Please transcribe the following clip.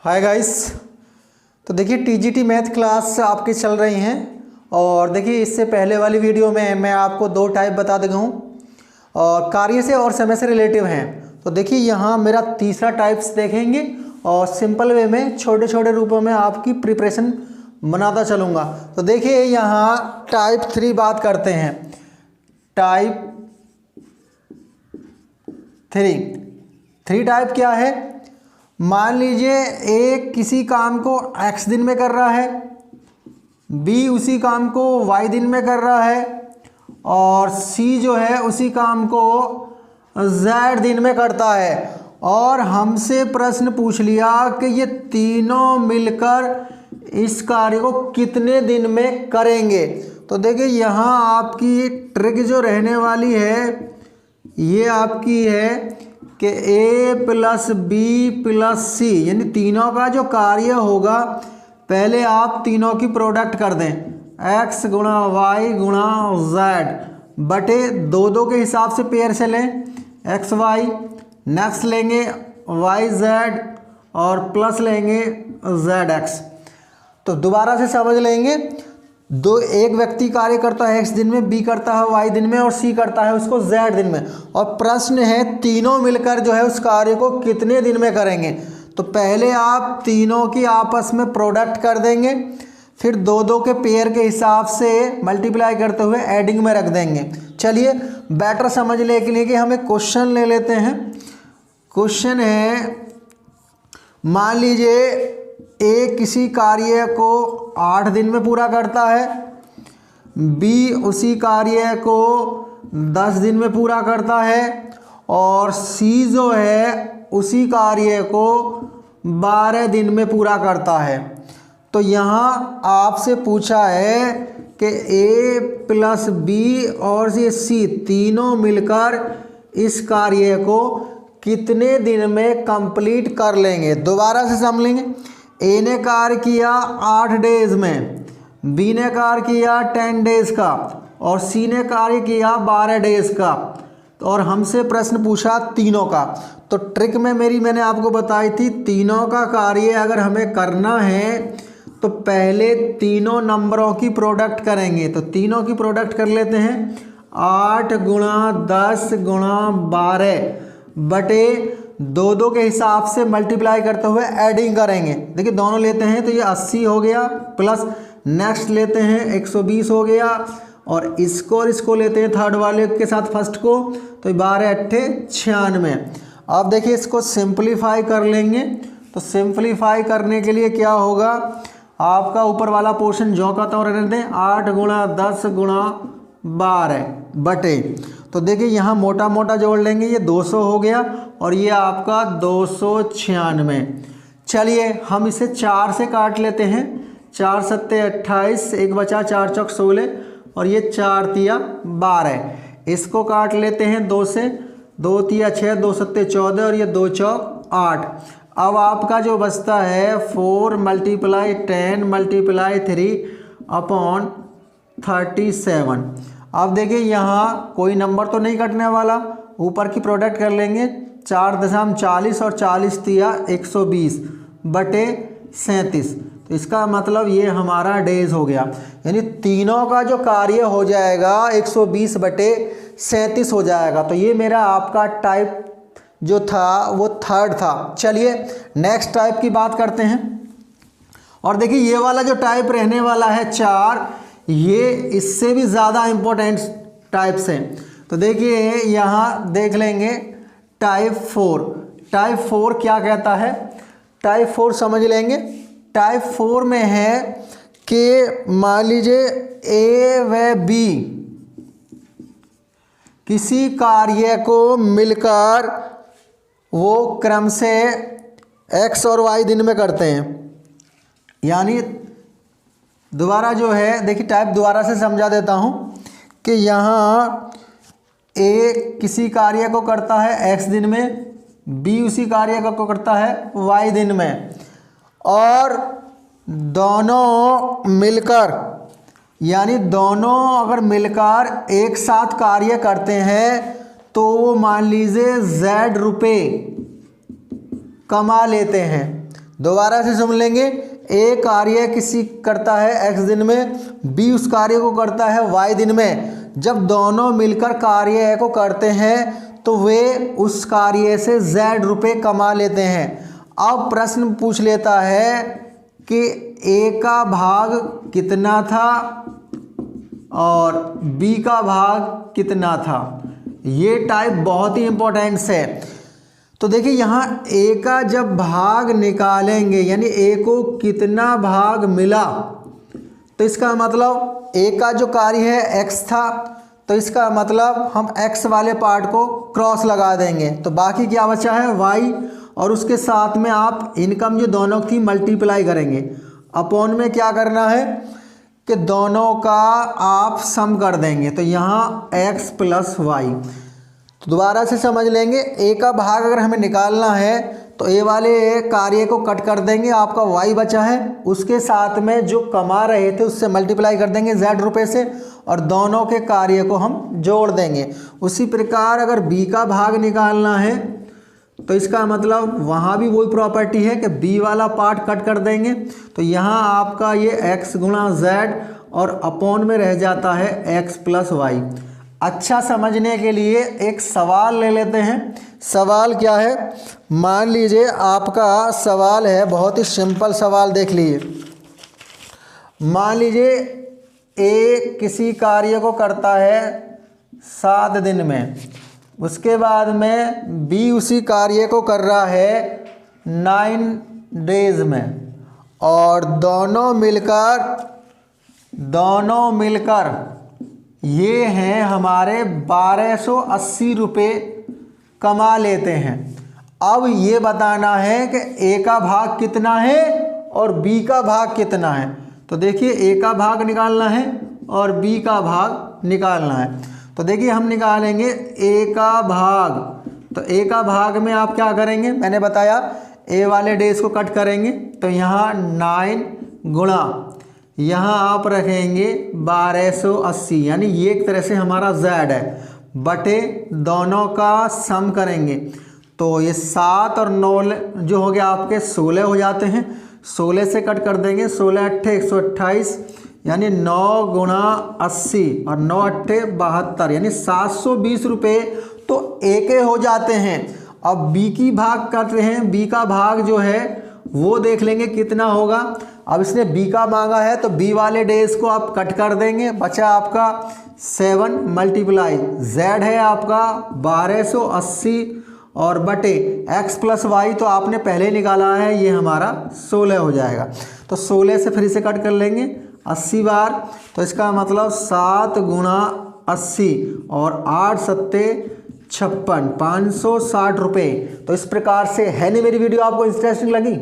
Hi guys. तो देखिए TGT math class आपकी चल रही हैं और देखिए इससे पहले वाली वीडियो में मैं आपको दो टाइप बता देगा हूँ और कार्य से और समय से रिलेटिव हैं। तो देखिए यहाँ मेरा तीसरा टाइप्स देखेंगे और सिंपल वे में छोटे छोटे रूपों में आपकी प्रिपरेशन बनाता चलूँगा। तो देखिए यहाँ टाइप 3 बात करते हैं। टाइप 3 टाइप क्या है? मान लीजिए ए किसी काम को x दिन में कर रहा है, बी उसी काम को y दिन में कर रहा है और सी जो है उसी काम को z दिन में करता है। और हमसे प्रश्न पूछ लिया कि ये तीनों मिलकर इस कार्य को कितने दिन में करेंगे। तो देखिए यहाँ आपकी ट्रिक जो रहने वाली है ये आपकी है कि ए प्लस बी प्लस सी यानी तीनों का जो कार्य होगा पहले आप तीनों की प्रोडक्ट कर दें, x गुणा वाई गुणा z बटे दो दो के हिसाब से पेयर से लें एक्स वाई, नेक्स्ट लेंगे वाई जेड और प्लस लेंगे जेड एक्स। तो दोबारा से समझ लेंगे, एक व्यक्ति कार्य करता है x दिन में, b करता है y दिन में और c करता है उसको z दिन में। और प्रश्न है तीनों मिलकर जो है उस कार्य को कितने दिन में करेंगे। तो पहले आप तीनों की आपस में प्रोडक्ट कर देंगे, फिर दो दो के पेयर के हिसाब से मल्टीप्लाई करते हुए एडिंग में रख देंगे। चलिए बेटर समझने के लिए कि हम एक क्वेश्चन ले लेते हैं। क्वेश्चन है, मान लीजिए ए किसी कार्य को 8 दिन में पूरा करता है, बी उसी कार्य को 10 दिन में पूरा करता है और सी जो है उसी कार्य को 12 दिन में पूरा करता है। तो यहाँ आपसे पूछा है कि ए प्लस बी और ये सी तीनों मिलकर इस कार्य को कितने दिन में कंप्लीट कर लेंगे। दोबारा से समझ लेंगे, ए ने कार्य किया 8 डेज में, बी ने कार्य किया 10 डेज का और सी ने कार्य किया 12 डेज का। और हमसे प्रश्न पूछा तीनों का। तो ट्रिक में मैंने आपको बताई थी, तीनों का कार्य अगर हमें करना है तो पहले तीनों नंबरों की प्रोडक्ट करेंगे। तो तीनों की प्रोडक्ट कर लेते हैं, 8 गुणा 10 गुणा 12 बटे दो दो के हिसाब से मल्टीप्लाई करते हुए एडिंग करेंगे। देखिए दोनों लेते हैं तो ये 80 हो गया, प्लस नेक्स्ट लेते हैं 120 हो गया और इसको लेते हैं थर्ड वाले के साथ फर्स्ट को, तो 12 अट्ठे 96। अब देखिए इसको सिंपलीफाई कर लेंगे। तो सिंपलीफाई करने के लिए क्या होगा, आपका ऊपर वाला पोर्शन जो का तो रहने दें, 8 गुणा 10 गुणा 12 बटे, तो देखिए यहाँ मोटा मोटा जोड़ लेंगे, ये 200 हो गया और ये आपका 296। चलिए हम इसे 4 से काट लेते हैं, 4 सत्ते 28, एक बचा 4 चौक 16 और ये 4 तिया 12। इसको काट लेते हैं 2 से, 2 तिया 6, 2 सत्ते 14 और ये 2 चौक 8। अब आपका जो बचता है 4 मल्टीप्लाई 10 मल्टीप्लाई 3 अपॉन 37। अब देखिए यहाँ कोई नंबर तो नहीं कटने वाला, ऊपर की प्रोडक्ट कर लेंगे, 4.40 और 40 तिया 120 बटे 37। तो इसका मतलब ये हमारा डेज हो गया, यानी तीनों का जो कार्य हो जाएगा 120 बटे 37 हो जाएगा। तो ये मेरा आपका टाइप जो था वो थर्ड था। चलिए नेक्स्ट टाइप की बात करते हैं। और देखिए ये वाला जो टाइप रहने वाला है 4, ये इससे भी ज़्यादा इम्पोर्टेंट टाइप्स हैं। तो देखिए यहाँ देख लेंगे टाइप 4। टाइप 4 क्या कहता है, टाइप 4 समझ लेंगे। टाइप 4 में है कि मान लीजिए ए व बी किसी कार्य को मिलकर वो क्रम से x और y दिन में करते हैं। यानी दोबारा जो है, देखिए टाइप दोबारा से समझा देता हूँ कि यहाँ ए किसी कार्य को करता है x दिन में, बी उसी कार्य को करता है y दिन में और दोनों मिलकर, यानी दोनों अगर मिलकर एक साथ कार्य करते हैं तो वो मान लीजिए z रुपये कमा लेते हैं। दोबारा से सुन लेंगे। ए कार्य किसी करता है x दिन में, बी उस कार्य को करता है y दिन में। जब दोनों मिलकर कार्य को करते हैं तो वे उस कार्य से z रुपये कमा लेते हैं। अब प्रश्न पूछ लेता है कि ए का भाग कितना था और बी का भाग कितना था। ये टाइप बहुत ही इम्पोर्टेंट है। तो देखिए यहाँ ए का जब भाग निकालेंगे यानी ए को कितना भाग मिला, तो इसका मतलब ए का जो कार्य है x था, तो इसका मतलब हम x वाले पार्ट को क्रॉस लगा देंगे तो बाकी क्या बचा है y, और उसके साथ में आप इनकम जो दोनों की मल्टीप्लाई करेंगे। अपॉन में क्या करना है कि दोनों का आप सम कर देंगे, तो यहाँ x प्लस वाई। तो दोबारा से समझ लेंगे, ए का भाग अगर हमें निकालना है तो ए वाले कार्य को कट कर देंगे, आपका y बचा है, उसके साथ में जो कमा रहे थे उससे मल्टीप्लाई कर देंगे z रुपये से, और दोनों के कार्य को हम जोड़ देंगे। उसी प्रकार अगर b का भाग निकालना है तो इसका मतलब वहाँ भी वही प्रॉपर्टी है कि b वाला पार्ट कट कर देंगे, तो यहाँ आपका ये x गुणा z और अपॉन में रह जाता है x प्लस वाई। अच्छा समझने के लिए एक सवाल ले लेते हैं। सवाल क्या है, मान लीजिए आपका सवाल है, बहुत ही सिंपल सवाल देख लीजिए। मान लीजिए ए किसी कार्य को करता है 7 दिन में, उसके बाद में बी उसी कार्य को कर रहा है 9 डेज में, और दोनों मिलकर ये हैं हमारे 1280 रुपये कमा लेते हैं। अब ये बताना है कि ए का भाग कितना है और बी का भाग कितना है। तो देखिए ए का भाग निकालना है और बी का भाग निकालना है। तो देखिए हम निकालेंगे ए का भाग। तो ए का भाग में आप क्या करेंगे, मैंने बताया ए वाले डेज को कट करेंगे, तो यहाँ 9 गुणा यहाँ आप रखेंगे 1280, यानी ये एक तरह से हमारा z है, बटे दोनों का सम करेंगे तो ये 7 और 9 जो हो गया आपके 16 हो जाते हैं। 16 से कट कर देंगे, 16 अट्ठे 128, यानी 9 गुणा 80 और 9 अट्ठे 72, यानी 720 रुपये तो एक हो जाते हैं। अब बी की भाग करते हैं, बी का भाग जो है वो देख लेंगे कितना होगा। अब इसने बी का मांगा है तो बी वाले डेज को आप कट कर देंगे, बचा आपका 7 मल्टीप्लाई z है आपका 1280 और बटे x प्लस वाई तो आपने पहले निकाला है, ये हमारा 16 हो जाएगा। तो 16 से फिर से कट कर लेंगे 80 बार, तो इसका मतलब 7 गुणा 80 और 8 सत्ते 56, 560 रुपये। तो इस प्रकार से है नहीं मेरी वीडियो आपको इंटरेस्टिंग लगी?